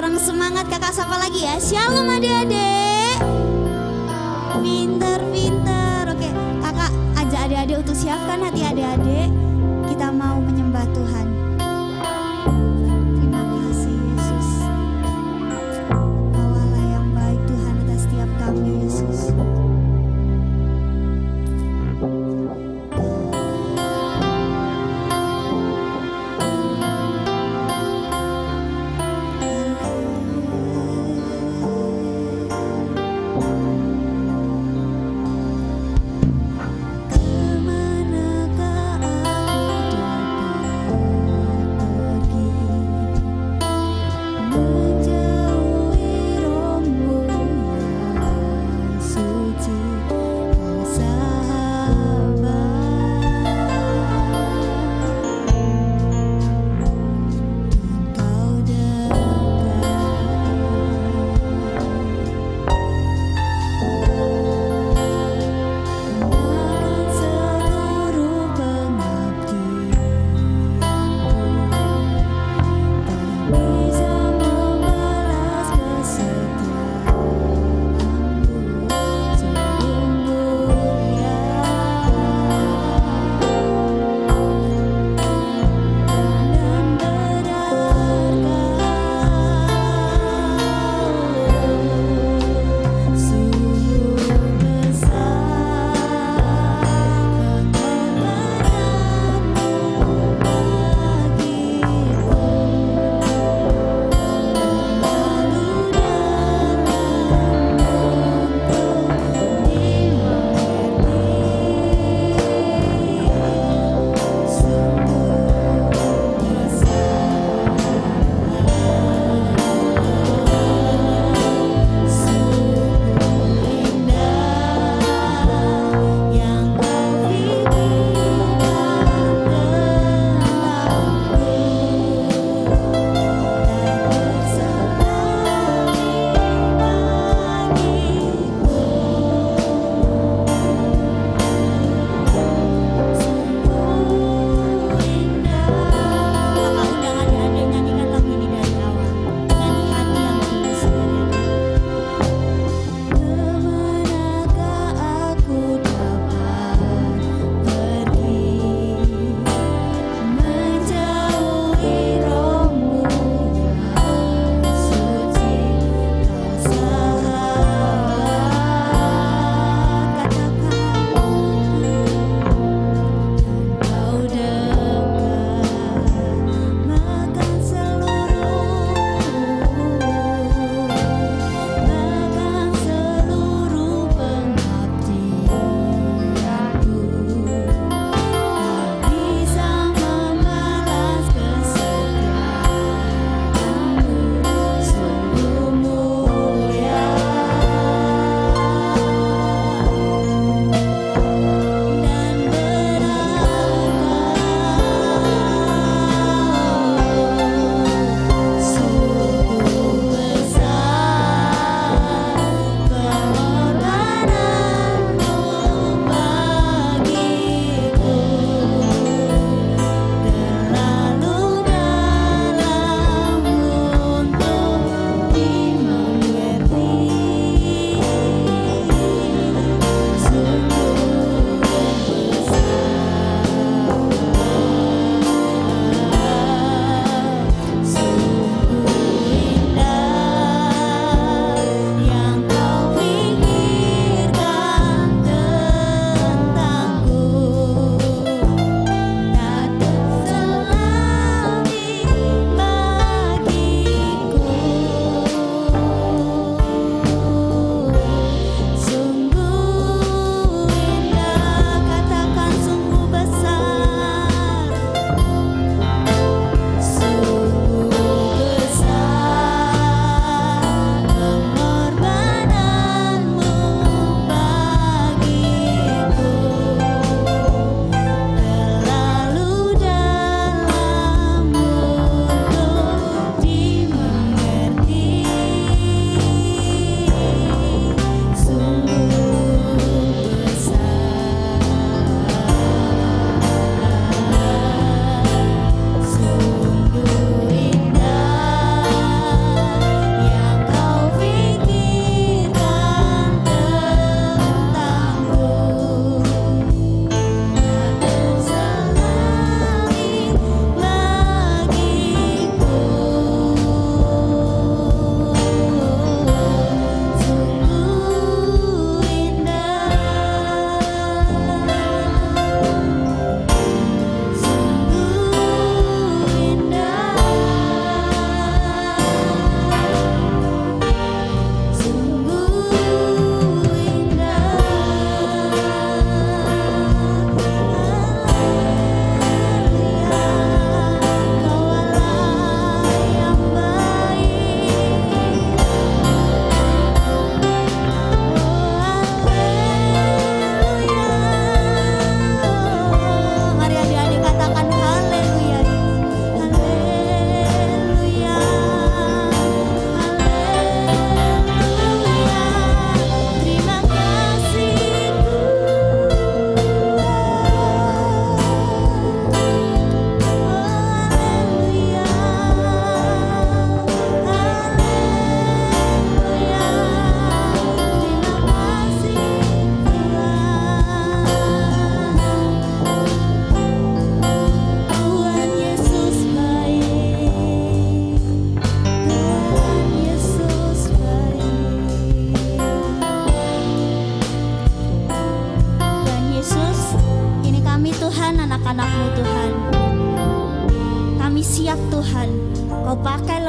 kurang semangat kakak sapa lagi ya. Shalom adik-adik. Pinter-pinter. Oke, kakak ajak adik-adik untuk siapkan hati adik-adik. Kita mau menyembah Tuhan. Terima kasih Yesus. Bawalah yang baik Tuhan atas setiap kami Yesus. Kemanakah aku dapat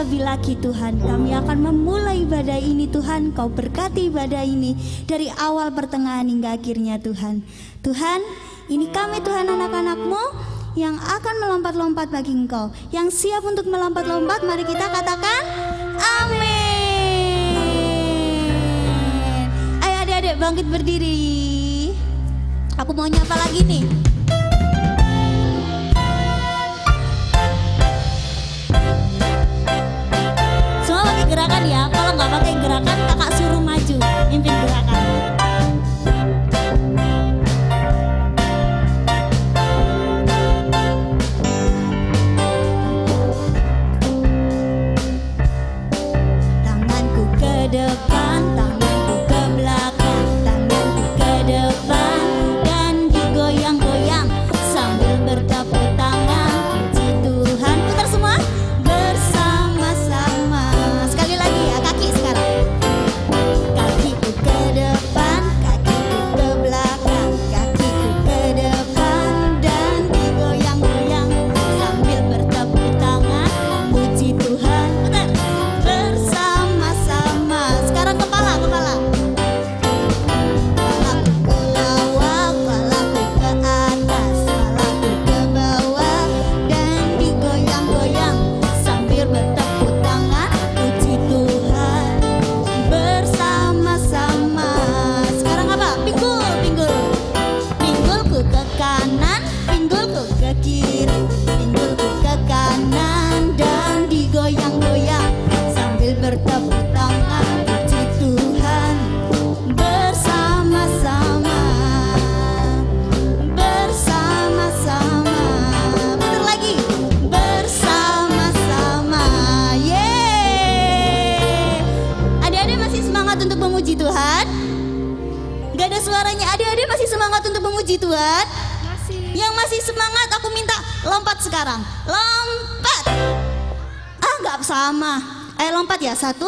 lebih lagi Tuhan. Kami akan memulai ibadah ini Tuhan. Kau berkati ibadah ini dari awal, pertengahan hingga akhirnya Tuhan. Tuhan, ini kami Tuhan, anak-anak-Mu yang akan melompat-lompat bagi Engkau. Yang siap untuk melompat-lompat, mari kita katakan amin. Ayo adik-adik bangkit berdiri. Aku mau nyapa lagi nih. Semua pakai gerakan ya. Kalau nggak pakai gerakan, kakak suruh maju mimpin gerakan. Tanganku ke depan, tanganku ke belakang, tanganku ke depan dan digoyang-goyang sambil bertepuk tangan. Puji Tuhan, putar semua bersama-sama. Sekali lagi ya, kaki sekarang. Kakiku ke depan, kakiku ke belakang, kakiku ke depan dan digoyang-goyang sambil bertepuk tangan. Puji Tuhan, putar bersama-sama. Sekarang kepala. Kepalaku ke bawah, kepalaku ke atas, kepalaku ke bawah dan digoyang-goyang sambil bertepuk tangan. Puji Tuhan bersama-sama. Sekarang apa? Pinggul. Pinggulku ke kanan, pinggulku ke kiri, pinggulku ke kanan dan digoyang-goyang sambil bertepuk tangan. Puji Tuhan bersama-sama. Putar lagi bersama-sama. Yeay. Adik-adik masih semangat untuk memuji Tuhan? Gak ada suaranya. Adik-adik masih semangat untuk memuji Tuhan? Masih. Yang masih semangat aku minta lompat sekarang. Lompat. Gak sama. Ayo lompat ya. 1,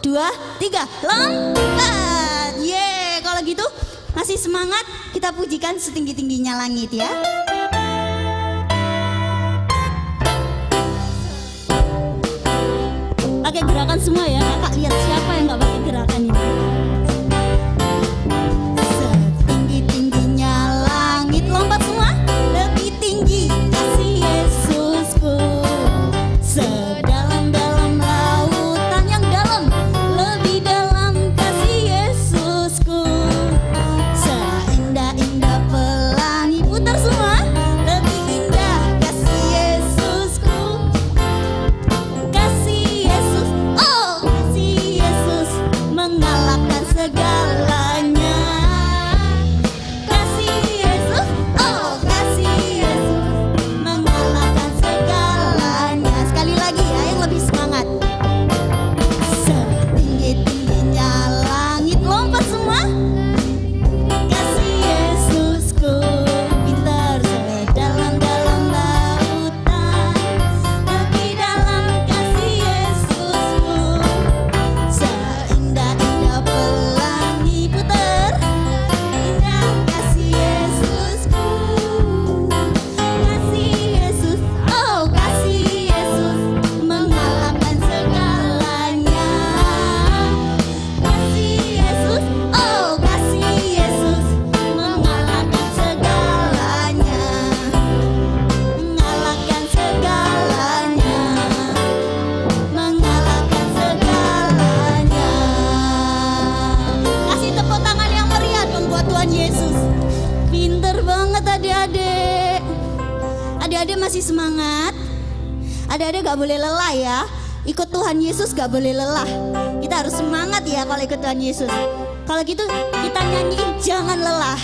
2, 3. Lompat. Yeay. Kalau gitu masih semangat, kita pujikan setinggi-tingginya langit ya. Pakai gerakan semua ya. Kakak lihat siapa yang gak pakai gerakan ini. Setinggi-tingginya langit, lompat semua. Lebih tinggi kasih Yesusku. Sedalam-dalam lautan yang dalam, lebih dalam kasih Yesusku. Seindah-indah pelangi, putar semua. Lebih indah kasih Yesusku. Kasih Yesus, oh kasih Yesus mengalahkan segalanya. Kasih Yesus, oh kasih Yesus mengalahkan segalanya. Sekali lagi ya, yang lebih semangat. Setinggi-tingginya langit, lompat semua. Kasih Yesusku, pintar sedalam-dalam lautan, lebih dalam kasih Yesusku. Seindah-indah pelangi, putar. Indah kasih Yesusku. Kasih Yesus, oh kasih Yesus mengalahkan segalanya. Kasih Yesus, oh kasih Yesus mengalahkan segalanya. Mengalahkan segalanya. Mengalahkan segalanya. Kasih tepuk tangan yang meriah dong buat Tuhan Yesus. Pinter banget adik-adik. Adik-adik masih semangat? Adik-adik gak boleh lelah ya. Ikut Tuhan Yesus gak boleh lelah. Kita harus semangat ya kalau ikut Tuhan Yesus. Kalau gitu kita nyanyiin jangan lelah.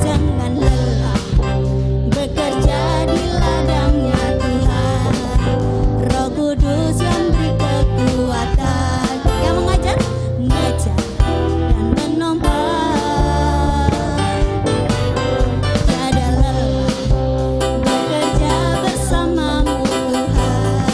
Jangan lelah bekerja di ladangnya Tuhan. Roh Kudus yang beri kekuatan, yang mengajar dan menompa. Tiada lelah bekerja bersamamu Tuhan.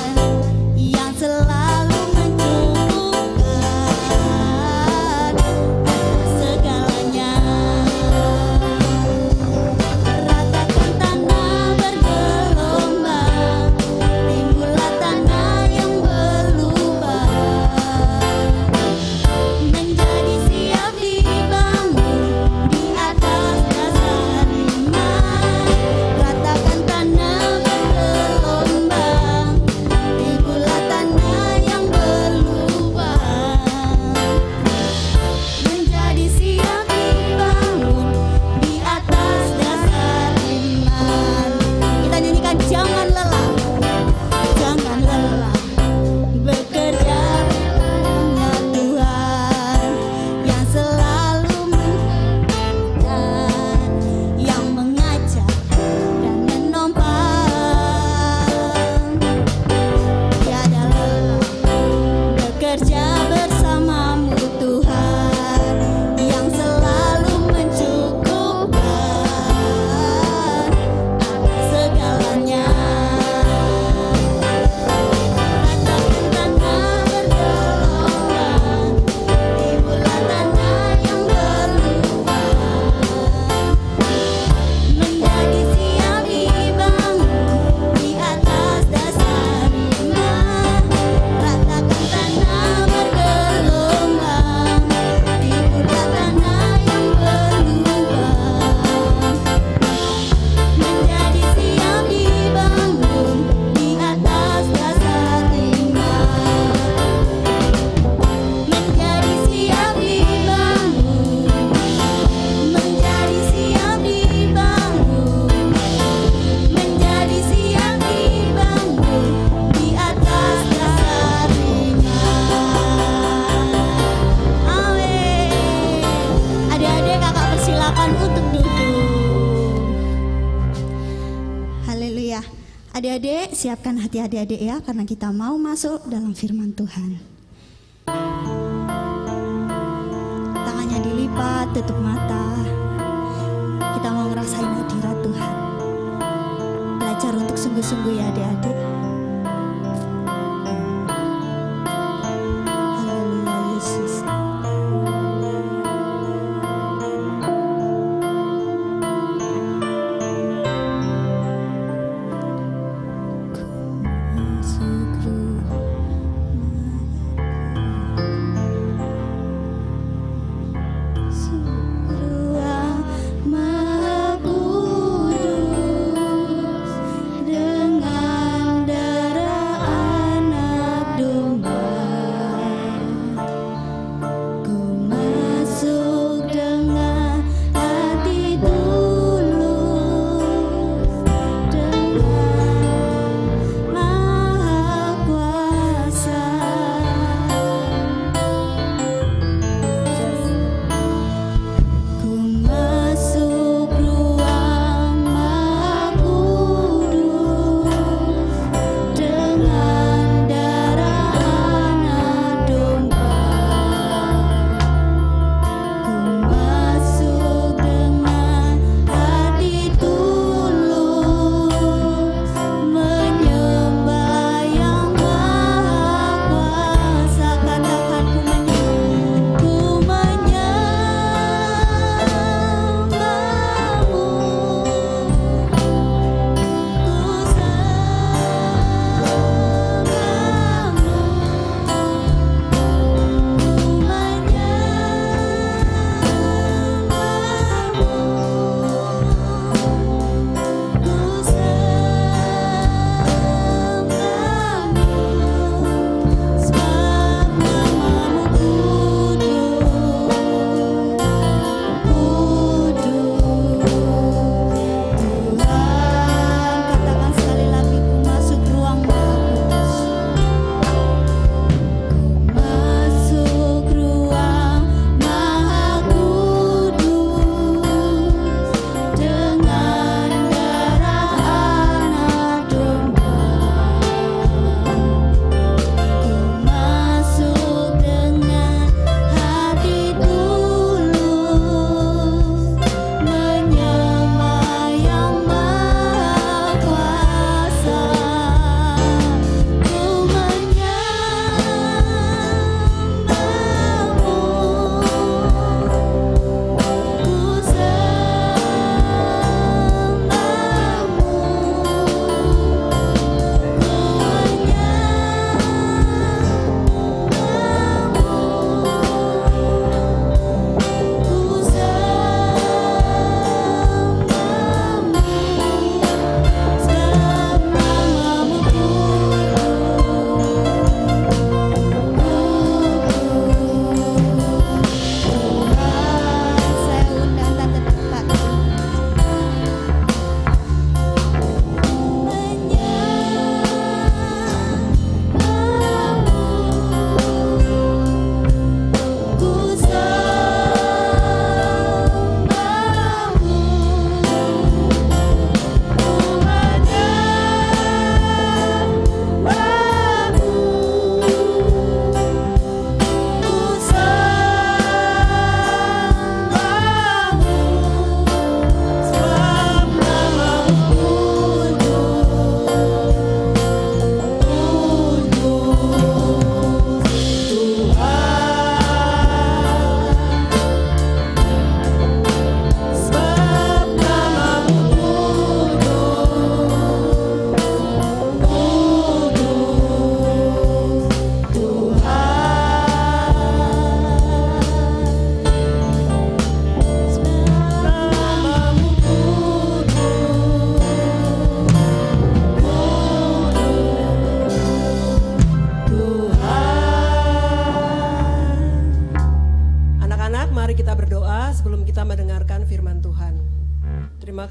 Adik-adik, siapkan hati adik-adik ya, karena kita mau masuk dalam firman Tuhan. Tangannya dilipat, tutup mata. Kita mau ngerasain hadirat Tuhan. Belajar untuk sungguh-sungguh ya adik-adik. Haleluya Yesus.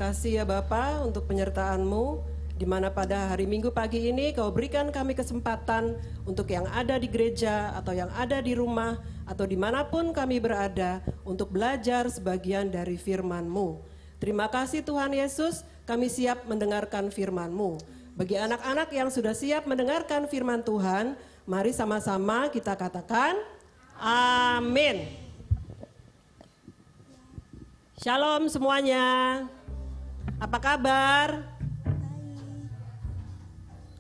kasih ya Bapa untuk penyertaan-Mu, di mana pada hari Minggu pagi ini Kau berikan kami kesempatan untuk yang ada di gereja atau yang ada di rumah atau dimanapun kami berada untuk belajar sebagian dari firman-Mu. Terima kasih Tuhan Yesus, kami siap mendengarkan firman-Mu. Bagi anak-anak yang sudah siap mendengarkan firman Tuhan, mari sama-sama kita katakan amin. Shalom semuanya. Apa kabar?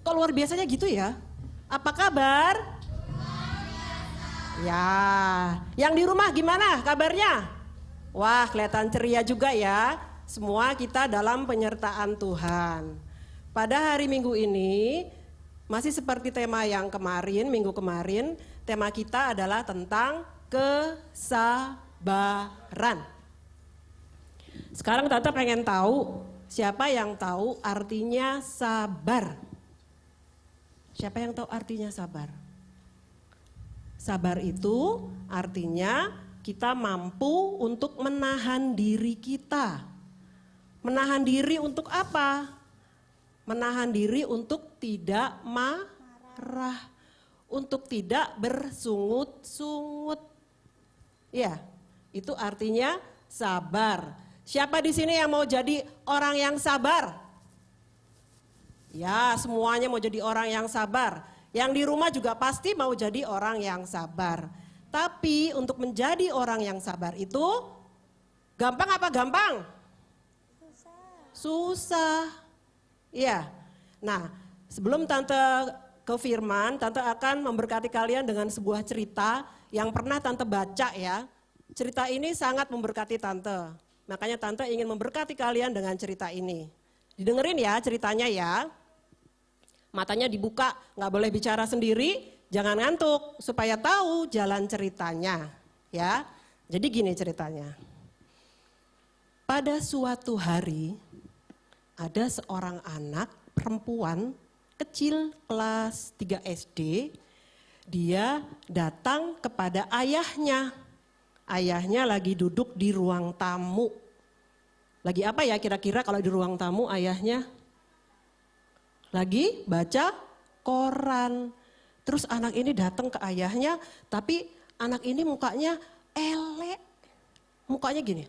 Kok luar biasanya gitu ya? Apa kabar? Ya, yang di rumah gimana kabarnya? Wah, kelihatan ceria juga ya. Semua kita dalam penyertaan Tuhan. Pada hari Minggu ini, masih seperti tema yang kemarin, minggu kemarin, tema kita adalah tentang kesabaran. Sekarang Tante pengen tahu, siapa yang tahu artinya sabar? Siapa yang tahu artinya sabar? Sabar itu artinya kita mampu untuk menahan diri kita. Menahan diri untuk apa? Menahan diri untuk tidak marah, untuk tidak bersungut-sungut. Ya, itu artinya sabar. Siapa di sini yang mau jadi orang yang sabar? Ya, semuanya mau jadi orang yang sabar. Yang di rumah juga pasti mau jadi orang yang sabar. Tapi untuk menjadi orang yang sabar itu gampang apa gampang? Susah. Iya. Nah, sebelum Tante ke firman, Tante akan memberkati kalian dengan sebuah cerita yang pernah Tante baca ya. Cerita ini sangat memberkati Tante. Makanya Tante ingin memberkati kalian dengan cerita ini. Didengerin ya ceritanya ya. Matanya dibuka, nggak boleh bicara sendiri, jangan ngantuk supaya tahu jalan ceritanya ya. Jadi gini ceritanya. Pada suatu hari ada seorang anak perempuan kecil kelas 3 SD, dia datang kepada ayahnya. Ayahnya lagi duduk di ruang tamu. Lagi apa ya kira-kira kalau di ruang tamu ayahnya? Lagi baca koran. Terus anak ini datang ke ayahnya, tapi anak ini mukanya elek. Mukanya gini.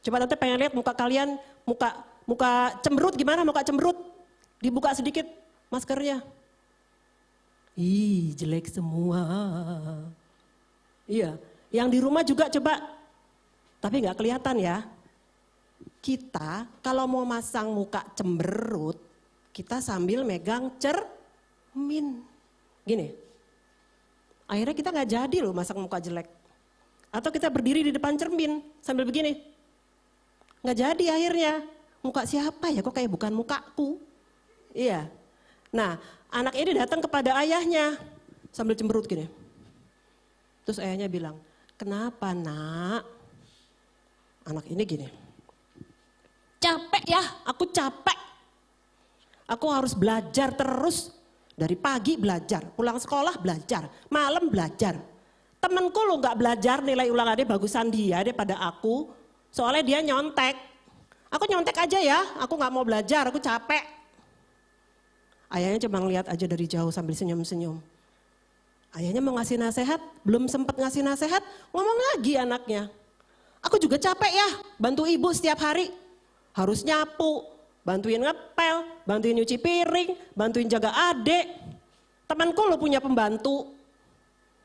Coba Tante pengen lihat muka kalian, muka cemberut gimana muka cemberut? Dibuka sedikit maskernya. Ih, jelek semua. Iya, yang di rumah juga coba. Tapi nggak kelihatan ya. Kita kalau mau masang muka cemberut, kita sambil megang cermin. Gini. Akhirnya kita nggak jadi loh masang muka jelek. Atau kita berdiri di depan cermin sambil begini. Nggak jadi akhirnya. Muka siapa ya kok kayak bukan mukaku. Iya. Nah anak ini datang kepada ayahnya sambil cemberut gini. Terus ayahnya bilang, kenapa nak? Anak ini gini. Capek ya, aku capek. Aku harus belajar terus. Dari pagi belajar, pulang sekolah belajar, malam belajar. Temenku lo nggak belajar nilai ulangannya bagusan dia daripada aku. Soalnya dia nyontek. Aku nyontek aja ya, aku gak mau belajar, aku capek. Ayahnya cuma ngeliat aja dari jauh sambil senyum-senyum. Ayahnya mau ngasih nasihat, belum sempat ngasih nasihat, ngomong lagi anaknya. Aku juga capek ya, bantu ibu setiap hari. Harus nyapu, bantuin ngepel, bantuin nyuci piring, bantuin jaga adik. Temanku lo punya pembantu.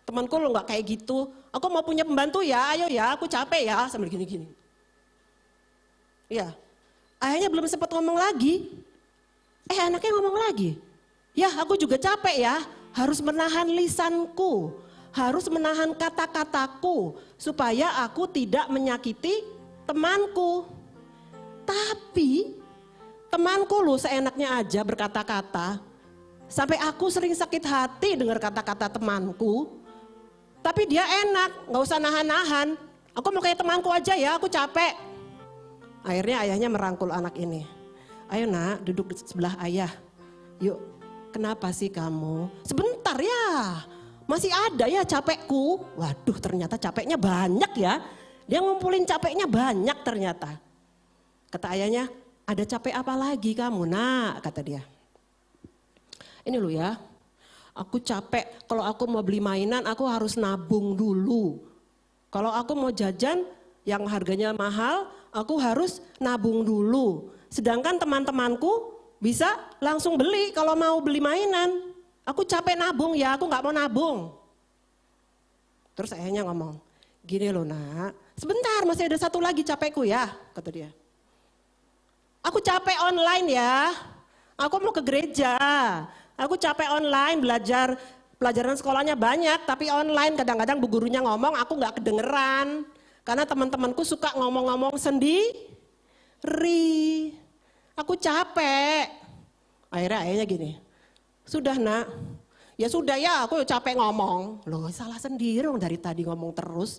Temanku lo gak kayak gitu. Aku mau punya pembantu ya, ayo ya, aku capek ya, sambil gini-gini. Ya, ayahnya belum sempat ngomong lagi. Anaknya ngomong lagi. Ya, aku juga capek ya, harus menahan lisanku, harus menahan kata-kataku, supaya aku tidak menyakiti temanku. Tapi, temanku lu seenaknya aja berkata-kata, sampai aku sering sakit hati dengar kata-kata temanku. Tapi dia enak, gak usah nahan-nahan. Aku mau kayak temanku aja ya, aku capek. Akhirnya ayahnya merangkul anak ini. Ayo nak, duduk di sebelah ayah. Yuk, kenapa sih kamu? Sebentar ya, masih ada ya capekku. Waduh, ternyata capeknya banyak ya. Dia ngumpulin capeknya banyak ternyata. Kata ayahnya, ada capek apa lagi kamu nak? Kata dia. Ini loh ya, aku capek kalau aku mau beli mainan aku harus nabung dulu. Kalau aku mau jajan yang harganya mahal, aku harus nabung dulu. Sedangkan teman-temanku bisa langsung beli kalau mau beli mainan. Aku capek nabung ya, aku nggak mau nabung. Terus ayahnya ngomong, gini loh nak, sebentar masih ada satu lagi capekku ya, kata dia. Aku capek online ya, aku mau ke gereja. Aku capek online belajar, pelajaran sekolahnya banyak tapi online, kadang-kadang bu gurunya ngomong aku nggak kedengeran. Karena teman-temanku suka ngomong-ngomong sendiri. Aku capek. Akhirnya ayahnya gini, sudah nak, ya sudah ya aku capek ngomong. Loh salah sendiri dong dari tadi ngomong terus.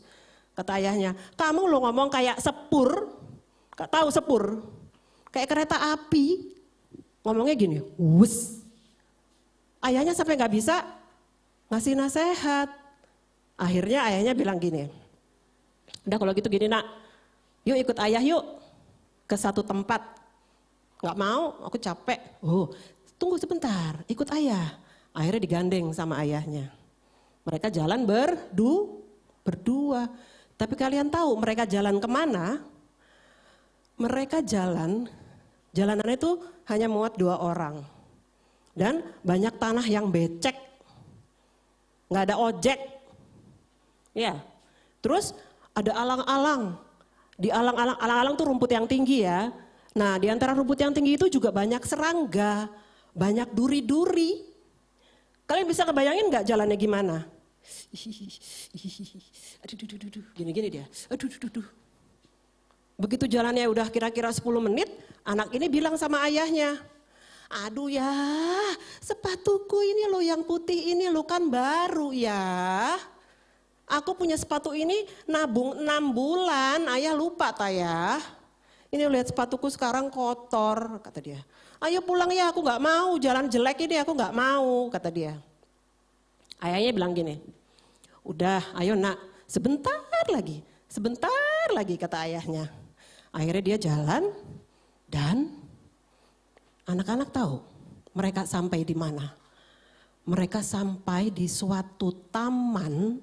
Kata ayahnya, kamu lo ngomong kayak sepur, gak tahu sepur, kayak kereta api. Ngomongnya gini, wus. Ayahnya sampai gak bisa ngasih nasihat. Akhirnya ayahnya bilang gini, udah kalau gitu gini nak, yuk ikut ayah yuk ke satu tempat. Gak mau, aku capek. Oh, tunggu sebentar, ikut ayah. Akhirnya digandeng sama ayahnya. Mereka jalan berdua. Tapi kalian tahu mereka jalan kemana? Mereka jalanannya itu hanya muat 2 orang. Dan banyak tanah yang becek. Gak ada ojek. Ya, terus ada alang-alang. Di alang-alang tuh rumput yang tinggi ya. Nah di antara rumput yang tinggi itu juga banyak serangga, banyak duri-duri. Kalian bisa kebayangin gak jalannya gimana? Gini-gini dia. Begitu jalannya udah kira-kira 10 menit, anak ini bilang sama ayahnya, aduh ya sepatuku ini loh yang putih ini loh kan baru ya. Aku punya sepatu ini nabung 6 bulan, ayah lupa tayah. Ini lihat sepatuku sekarang kotor, kata dia. Ayo pulang ya, aku gak mau, jalan jelek ini aku gak mau, kata dia. Ayahnya bilang gini, udah ayo nak, sebentar lagi, kata ayahnya. Akhirnya dia jalan dan anak-anak tahu mereka sampai di mana. Mereka sampai di suatu taman,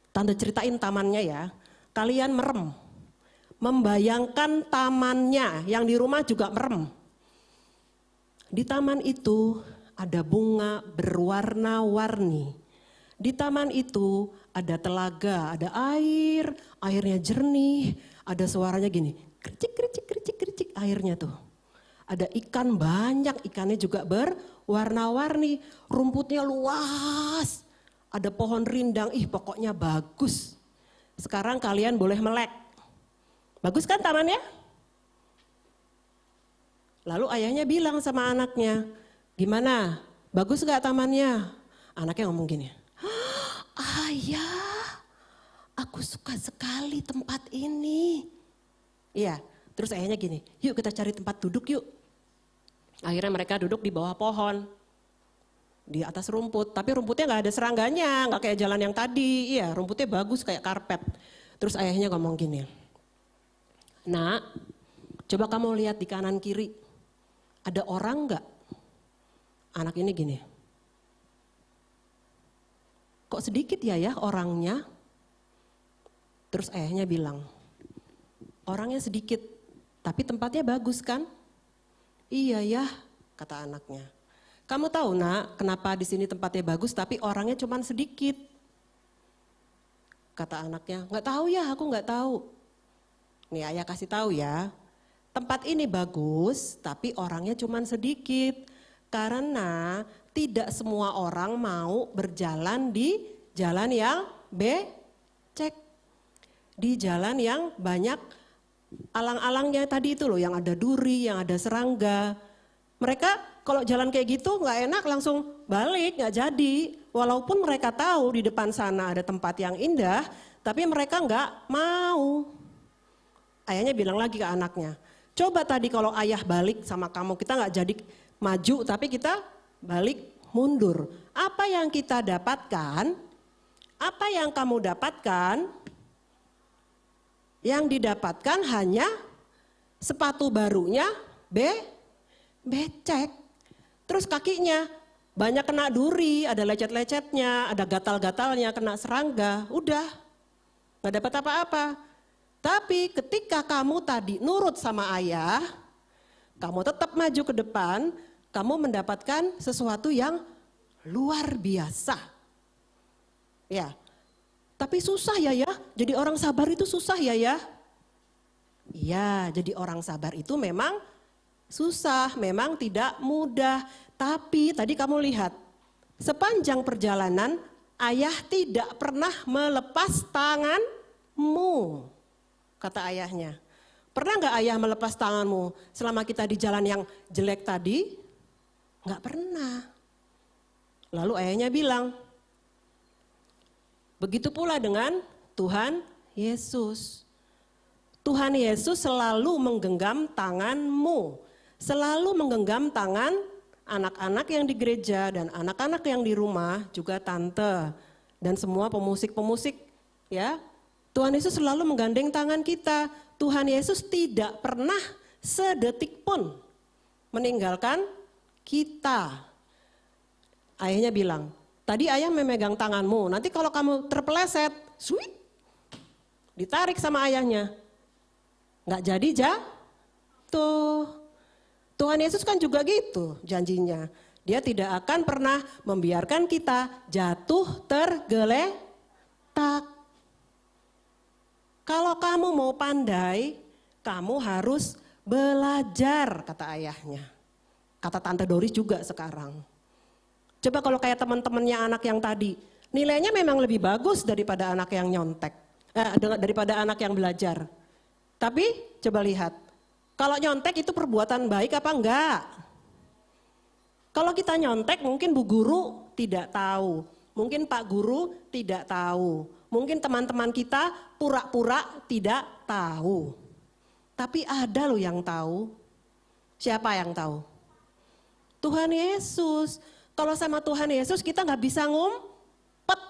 tante ceritain tamannya ya, kalian merem. Membayangkan tamannya, yang di rumah juga merem. Di taman itu ada bunga berwarna-warni. Di taman itu ada telaga, ada air, airnya jernih, ada suaranya gini, kericik, airnya tuh. Ada ikan banyak, ikannya juga berwarna-warni, rumputnya luas, ada pohon rindang, pokoknya bagus. Sekarang kalian boleh melek. Bagus kan tamannya? Lalu ayahnya bilang sama anaknya, gimana? Bagus gak tamannya? Anaknya ngomong gini, ayah, aku suka sekali tempat ini. Iya, terus ayahnya gini, yuk kita cari tempat duduk yuk. Akhirnya mereka duduk di bawah pohon, di atas rumput, tapi rumputnya gak ada serangganya, gak kayak jalan yang tadi. Iya, rumputnya bagus kayak karpet. Terus ayahnya ngomong gini, nak, coba kamu lihat di kanan kiri, ada orang gak? Anak ini gini, kok sedikit ya orangnya? Terus ayahnya bilang, orangnya sedikit, tapi tempatnya bagus kan? Iya ya, kata anaknya. Kamu tahu nak, kenapa di sini tempatnya bagus tapi orangnya cuma sedikit? Kata anaknya, nggak tahu ya, aku nggak tahu. Nih ayah kasih tahu ya, tempat ini bagus tapi orangnya cuma sedikit. Karena tidak semua orang mau berjalan di jalan yang becek. Di jalan yang banyak alang-alangnya tadi itu loh, yang ada duri, yang ada serangga. Mereka kalau jalan kayak gitu nggak enak langsung balik, nggak jadi. Walaupun mereka tahu di depan sana ada tempat yang indah, tapi mereka nggak mau. Ayahnya bilang lagi ke anaknya, coba tadi kalau ayah balik sama kamu, kita nggak jadi maju, tapi kita balik mundur. Apa yang kita dapatkan? Apa yang kamu dapatkan? Yang didapatkan hanya sepatu barunya becek. Terus kakinya banyak kena duri, ada lecet-lecetnya, ada gatal-gatalnya, kena serangga. Udah, nggak dapat apa-apa. Tapi ketika kamu tadi nurut sama ayah, kamu tetap maju ke depan, kamu mendapatkan sesuatu yang luar biasa. Ya, tapi susah ya, jadi orang sabar itu susah ya. Iya, jadi orang sabar itu memang susah, memang tidak mudah. Tapi tadi kamu lihat, sepanjang perjalanan ayah tidak pernah melepas tanganmu, kata ayahnya. Pernah nggak ayah melepas tanganmu selama kita di jalan yang jelek tadi? Nggak pernah. Lalu ayahnya bilang, begitu pula dengan Tuhan Yesus. Tuhan Yesus selalu menggenggam tanganmu, selalu menggenggam tangan anak-anak yang di gereja dan anak-anak yang di rumah, juga tante dan semua pemusik-pemusik ya. Tuhan Yesus selalu menggandeng tangan kita. Tuhan Yesus tidak pernah sedetik pun meninggalkan kita. Ayahnya bilang, tadi ayah memegang tanganmu, nanti kalau kamu terpeleset, sweet, ditarik sama ayahnya. Nggak jadi jatuh. Tuhan Yesus kan juga gitu janjinya. Dia tidak akan pernah membiarkan kita jatuh tergeletak. Kalau kamu mau pandai, kamu harus belajar, kata ayahnya. Kata Tante Doris juga sekarang. Coba kalau kayak teman-temannya anak yang tadi, nilainya memang lebih bagus daripada anak yang nyontek, daripada anak yang belajar. Tapi coba lihat, kalau nyontek itu perbuatan baik apa enggak? Kalau kita nyontek mungkin Bu Guru tidak tahu, mungkin Pak Guru tidak tahu, mungkin teman-teman kita pura-pura tidak tahu. Tapi ada loh yang tahu. Siapa yang tahu? Tuhan Yesus. Kalau sama Tuhan Yesus kita nggak bisa ngumpet.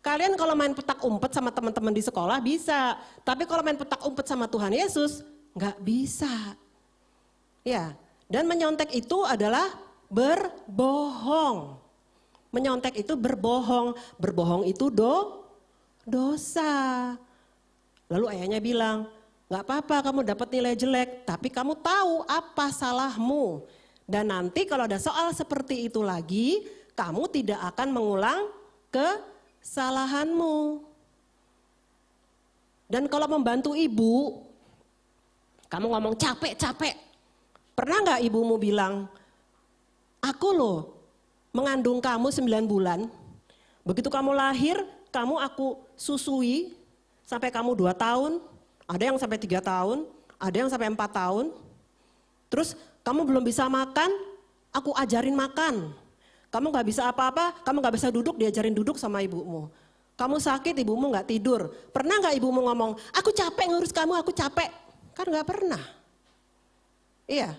Kalian kalau main petak umpet sama teman-teman di sekolah bisa. Tapi kalau main petak umpet sama Tuhan Yesus nggak bisa. Ya, dan menyontek itu adalah berbohong. Menyontek itu berbohong. Berbohong itu dosa. Lalu ayahnya bilang, gak apa-apa kamu dapat nilai jelek, tapi kamu tahu apa salahmu. Dan nanti kalau ada soal seperti itu lagi, kamu tidak akan mengulang kesalahanmu. Dan kalau membantu ibu, kamu ngomong capek-capek. Pernah gak ibumu bilang, aku loh mengandung kamu 9 bulan, begitu kamu lahir, kamu aku susui sampai kamu 2 tahun, ada yang sampai 3 tahun, ada yang sampai 4 tahun. Terus kamu belum bisa makan, aku ajarin makan. Kamu gak bisa apa-apa, kamu gak bisa duduk, diajarin duduk sama ibumu. Kamu sakit, ibumu gak tidur. Pernah gak ibumu ngomong, aku capek ngurus kamu, aku capek? Kan gak pernah. Iya,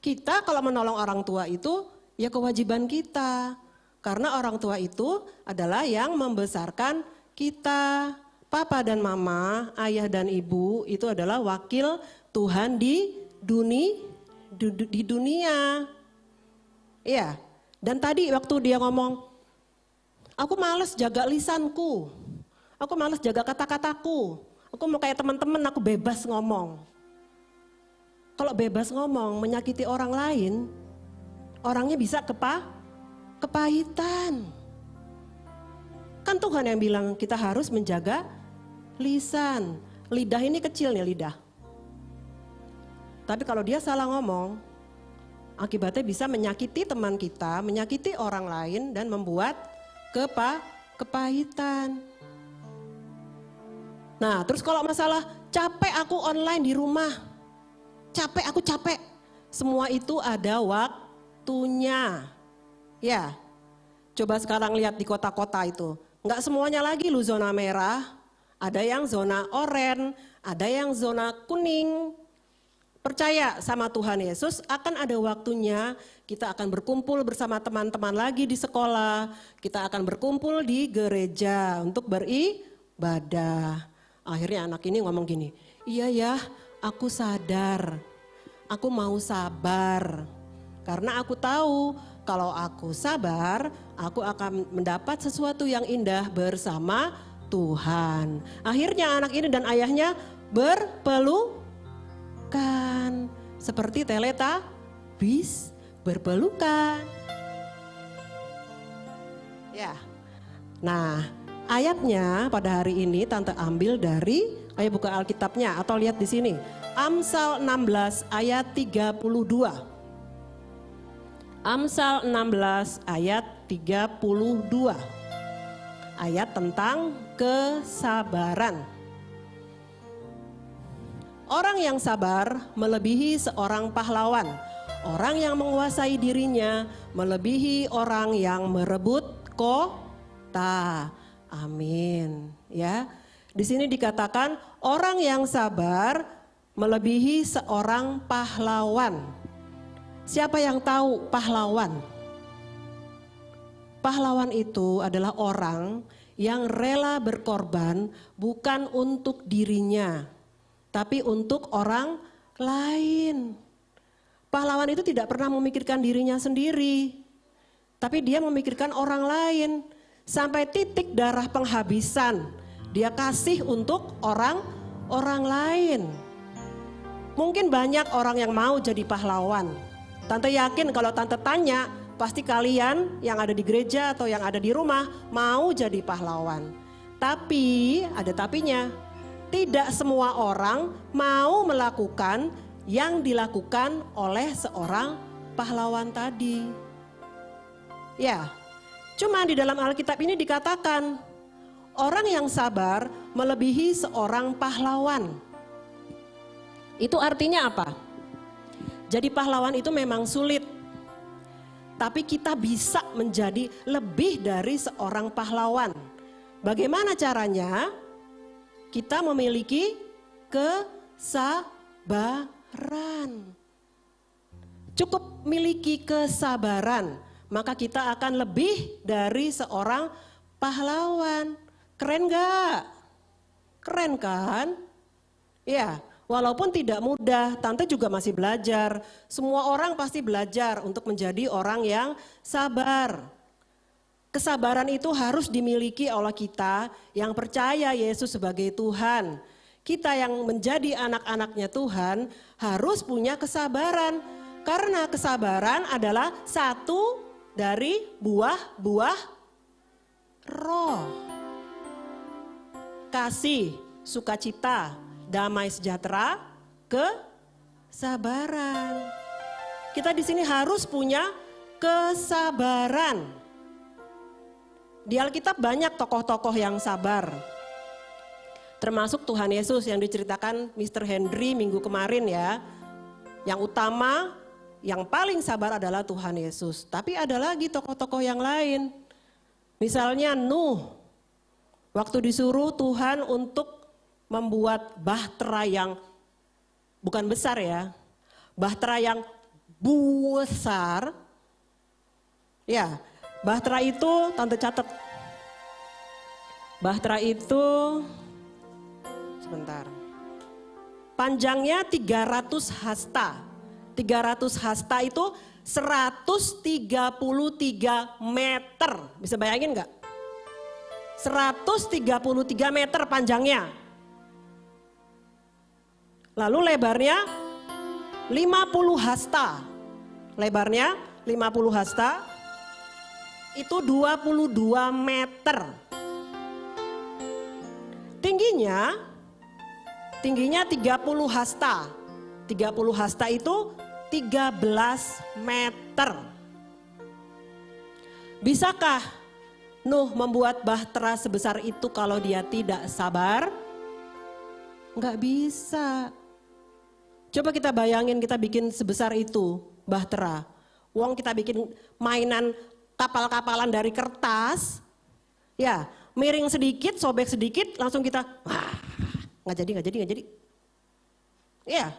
kita kalau menolong orang tua itu ya kewajiban kita. Karena orang tua itu adalah yang membesarkan kita. Papa dan mama, ayah dan ibu itu adalah wakil Tuhan di dunia. Iya. Dan tadi waktu dia ngomong, aku males jaga lisanku. Aku males jaga kata-kataku. Aku mau kayak teman-teman, aku bebas ngomong. Kalau bebas ngomong, menyakiti orang lain, orangnya bisa kepahitan. Kan Tuhan yang bilang kita harus menjaga lisan. Lidah ini kecil nih lidah. Tapi kalau dia salah ngomong, akibatnya bisa menyakiti teman kita, menyakiti orang lain dan membuat kepahitan. Nah, terus kalau masalah capek aku online di rumah, capek aku capek, semua itu ada waktunya. Ya, coba sekarang lihat di kota-kota itu, nggak semuanya lagi lu zona merah, ada yang zona oranye, ada yang zona kuning. Percaya sama Tuhan Yesus akan ada waktunya kita akan berkumpul bersama teman-teman lagi di sekolah, kita akan berkumpul di gereja untuk beribadah. Akhirnya anak ini ngomong gini, iya ya aku sadar, aku mau sabar. Karena aku tahu kalau aku sabar, aku akan mendapat sesuatu yang indah bersama Tuhan. Akhirnya anak ini dan ayahnya berpelukan seperti teletabibi. habis berpelukan. Ya. Nah, ayatnya pada hari ini Tante ambil dari, ayo buka Alkitabnya atau lihat di sini. Amsal 16 ayat 32. Amsal 16 ayat 32. Ayat tentang kesabaran. Orang yang sabar melebihi seorang pahlawan. Orang yang menguasai dirinya melebihi orang yang merebut kota. Amin. Ya. Di sini dikatakan orang yang sabar melebihi seorang pahlawan. Siapa yang tahu pahlawan? Pahlawan itu adalah orang yang rela berkorban bukan untuk dirinya, tapi untuk orang lain. Pahlawan itu tidak pernah memikirkan dirinya sendiri, tapi dia memikirkan orang lain. Sampai titik darah penghabisan, dia kasih untuk orang lain. Mungkin banyak orang yang mau jadi pahlawan. Tante yakin kalau Tante tanya, pasti kalian yang ada di gereja atau yang ada di rumah mau jadi pahlawan. Tapi, ada tapinya, tidak semua orang mau melakukan yang dilakukan oleh seorang pahlawan tadi. Ya, cuma di dalam Alkitab ini dikatakan, orang yang sabar melebihi seorang pahlawan. Itu artinya apa? Jadi pahlawan itu memang sulit. Tapi kita bisa menjadi lebih dari seorang pahlawan. Bagaimana caranya? Kita memiliki kesabaran. Cukup miliki kesabaran, maka kita akan lebih dari seorang pahlawan. Keren gak? Keren kan? Ya. Walaupun tidak mudah, Tante juga masih belajar. Semua orang pasti belajar untuk menjadi orang yang sabar. Kesabaran itu harus dimiliki oleh kita yang percaya Yesus sebagai Tuhan. Kita yang menjadi anak-anaknya Tuhan harus punya kesabaran. Karena kesabaran adalah satu dari buah-buah roh. Kasih, sukacita, damai sejahtera, kesabaran. Kita di sini harus punya kesabaran. Di Alkitab banyak tokoh-tokoh yang sabar. Termasuk Tuhan Yesus yang diceritakan Mr. Henry minggu kemarin ya. Yang utama, yang paling sabar adalah Tuhan Yesus. Tapi ada lagi tokoh-tokoh yang lain. Misalnya Nuh. Waktu disuruh Tuhan untuk membuat bahtera yang bukan besar ya, bahtera yang besar. Ya, bahtera itu Tante catat. Bahtera itu sebentar. Panjangnya 300 hasta. 300 hasta itu 133 meter. Bisa bayangin nggak? 133 meter panjangnya. Lalu lebarnya 50 hasta. Lebarnya 50 hasta itu 22 meter. Tingginya 30 hasta. 30 hasta itu 13 meter. Bisakah Nuh membuat bahtera sebesar itu kalau dia tidak sabar? Enggak bisa. Coba kita bayangin kita bikin sebesar itu bahtera. Wong kita bikin mainan kapal-kapalan dari kertas. Ya, miring sedikit, sobek sedikit, langsung kita nggak jadi. Ya,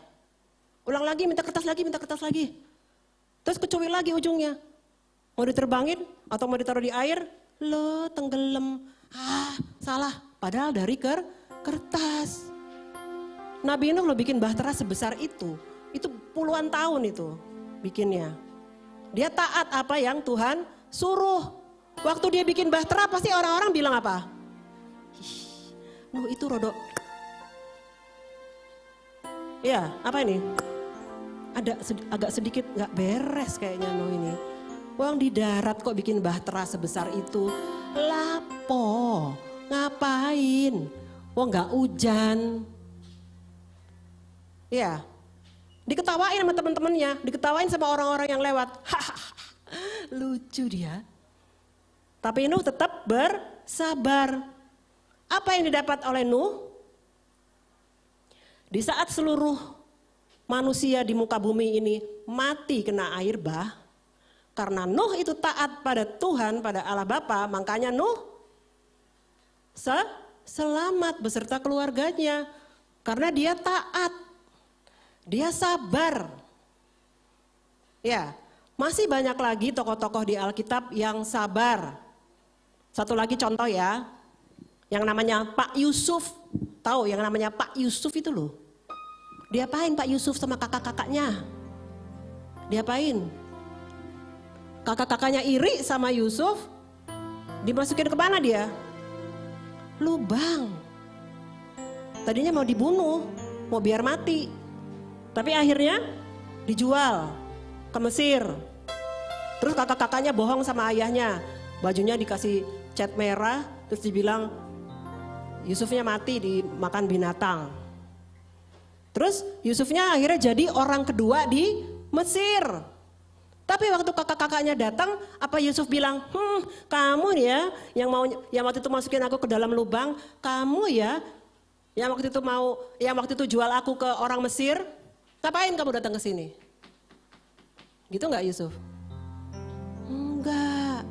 ulang lagi, minta kertas lagi. Terus kecuil lagi ujungnya. Mau diterbangin atau mau ditaruh di air, lo tenggelam. Salah, padahal dari kertas. Nabi Nuh lo bikin bahtera sebesar itu puluhan tahun itu bikinnya. Dia taat apa yang Tuhan suruh. Waktu dia bikin bahtera pasti orang-orang bilang apa? Nuh itu rodok. Ya, apa ini? agak sedikit nggak beres kayaknya Nuh ini. Wong di darat kok bikin bahtera sebesar itu. Lapo, ngapain? Wong nggak hujan. Ya, diketawain sama teman-temannya, diketawain sama orang-orang yang lewat. Lucu dia. Tapi Nuh tetap bersabar. Apa yang didapat oleh Nuh? Di saat seluruh manusia di muka bumi ini mati kena air bah, karena Nuh itu taat pada Tuhan, pada Allah Bapa, makanya Nuh selamat beserta keluarganya. Karena dia taat, dia sabar. Ya, masih banyak lagi tokoh-tokoh di Alkitab yang sabar. Satu lagi contoh ya, yang namanya Pak Yusuf. Tahu yang namanya Pak Yusuf itu loh. Diapain Pak Yusuf sama kakak-kakaknya? Diapain? Kakak-kakaknya iri sama Yusuf, dimasukin ke mana dia? Lubang. Tadinya mau dibunuh, mau biar mati. Tapi akhirnya dijual ke Mesir. Terus kakak-kakaknya bohong sama ayahnya. Bajunya dikasih cat merah, terus dibilang Yusufnya mati dimakan binatang. Terus Yusufnya akhirnya jadi orang kedua di Mesir. Tapi waktu kakak-kakaknya datang, apa Yusuf bilang, kamu ya yang waktu itu masukin aku ke dalam lubang, kamu ya yang waktu itu jual aku ke orang Mesir, ngapain kamu datang ke sini? Gitu nggak Yusuf? Enggak.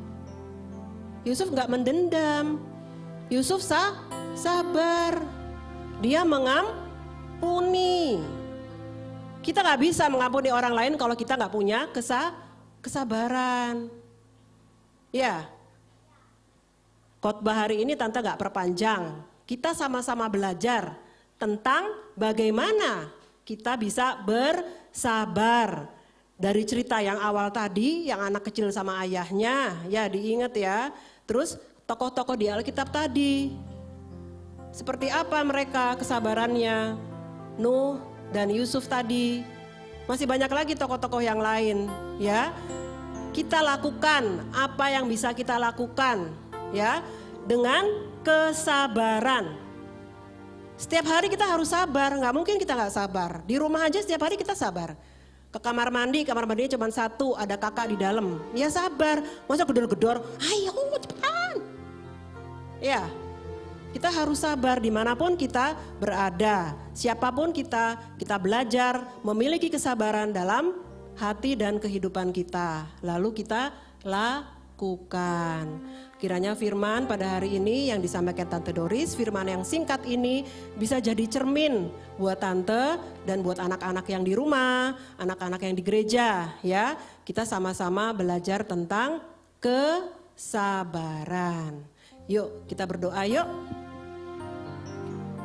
Yusuf nggak mendendam. Yusuf sabar. Dia mengampuni. Kita nggak bisa mengampuni orang lain kalau kita nggak punya kesabaran. Ya, khotbah hari ini Tante nggak perpanjang. Kita sama-sama belajar tentang bagaimana kita bisa bersabar. Dari cerita yang awal tadi, yang anak kecil sama ayahnya, ya diingat ya. Terus tokoh-tokoh di Alkitab tadi, seperti apa mereka kesabarannya, Nuh dan Yusuf tadi. Masih banyak lagi tokoh-tokoh yang lain ya. Kita lakukan apa yang bisa kita lakukan ya dengan kesabaran. Setiap hari kita harus sabar, nggak mungkin kita nggak sabar. Di rumah aja setiap hari kita sabar. Ke kamar mandinya cuma satu, ada kakak di dalam. Ya sabar, masa gedor-gedor, ayo cepetan. Ya, kita harus sabar dimanapun kita berada. Siapapun kita belajar memiliki kesabaran dalam hati dan kehidupan kita. Lalu kita lakukan. Kiranya firman pada hari ini yang disampaikan Tante Doris, firman yang singkat ini bisa jadi cermin buat Tante dan buat anak-anak yang di rumah, anak-anak yang di gereja ya. Kita sama-sama belajar tentang kesabaran. Yuk kita berdoa yuk.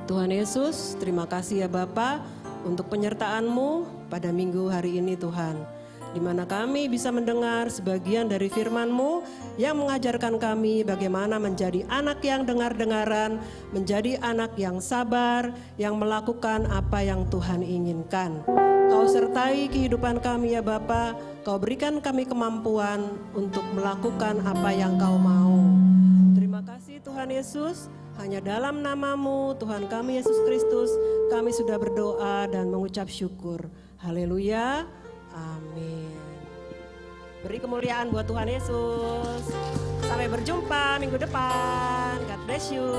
Tuhan Yesus, terima kasih ya Bapa untuk penyertaan-Mu pada minggu hari ini Tuhan. Di mana kami bisa mendengar sebagian dari firman-Mu yang mengajarkan kami bagaimana menjadi anak yang dengar-dengaran, menjadi anak yang sabar, yang melakukan apa yang Tuhan inginkan. Kau sertai kehidupan kami ya Bapa, Kau berikan kami kemampuan untuk melakukan apa yang Kau mau. Terima kasih Tuhan Yesus, hanya dalam nama-Mu Tuhan kami Yesus Kristus, kami sudah berdoa dan mengucap syukur. Haleluya. Amin. Beri kemuliaan buat Tuhan Yesus. Sampai berjumpa minggu depan. God bless you.